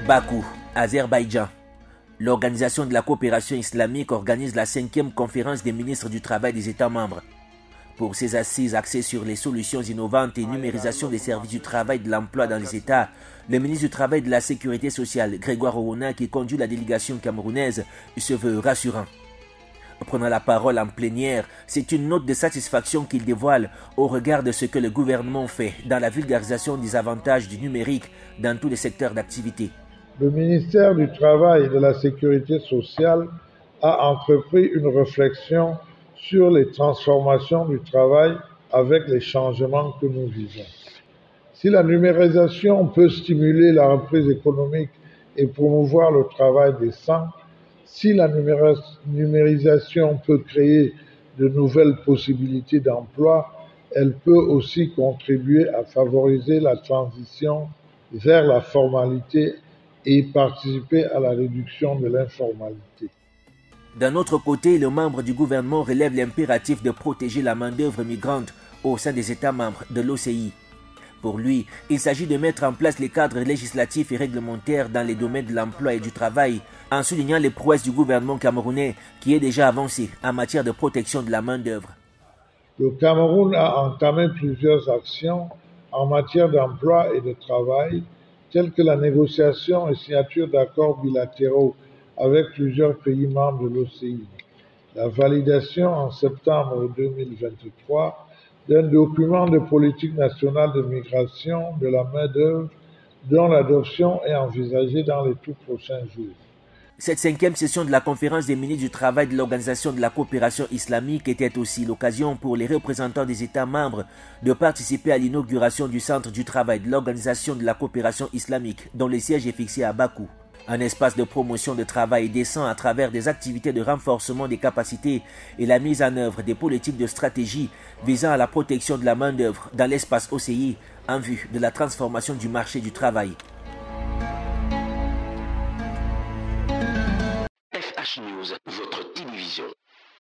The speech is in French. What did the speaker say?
Bakou, Azerbaïdjan. L'Organisation de la coopération islamique organise la 5e conférence des ministres du travail des États membres. Pour ces assises axées sur les solutions innovantes et numérisation des services du travail et de l'emploi dans les États, le ministre du Travail et de la Sécurité sociale, Grégoire Orona, qui conduit la délégation camerounaise, se veut rassurant. Prenant la parole en plénière, c'est une note de satisfaction qu'il dévoile au regard de ce que le gouvernement fait dans la vulgarisation des avantages du numérique dans tous les secteurs d'activité. Le ministère du Travail et de la Sécurité sociale a entrepris une réflexion sur les transformations du travail avec les changements que nous vivons. Si la numérisation peut stimuler la reprise économique et promouvoir le travail décent, si la numérisation peut créer de nouvelles possibilités d'emploi, elle peut aussi contribuer à favoriser la transition vers la formalité et participer à la réduction de l'informalité. D'un autre côté, le membre du gouvernement relève l'impératif de protéger la main-d'œuvre migrante au sein des États membres de l'OCI. Pour lui, il s'agit de mettre en place les cadres législatifs et réglementaires dans les domaines de l'emploi et du travail, en soulignant les prouesses du gouvernement camerounais qui est déjà avancé en matière de protection de la main-d'œuvre. Le Cameroun a entamé plusieurs actions en matière d'emploi et de travail, telles que la négociation et signature d'accords bilatéraux avec plusieurs pays membres de l'OCI, la validation en septembre 2023 d'un document de politique nationale de migration de la main-d'œuvre dont l'adoption est envisagée dans les tout prochains jours. Cette 5e session de la conférence des ministres du travail de l'Organisation de la coopération islamique était aussi l'occasion pour les représentants des États membres de participer à l'inauguration du Centre du travail de l'Organisation de la coopération islamique dont le siège est fixé à Bakou. Un espace de promotion de travail décent à travers des activités de renforcement des capacités et la mise en œuvre des politiques de stratégie visant à la protection de la main-d'œuvre dans l'espace OCI en vue de la transformation du marché du travail. FH News, votre télévision.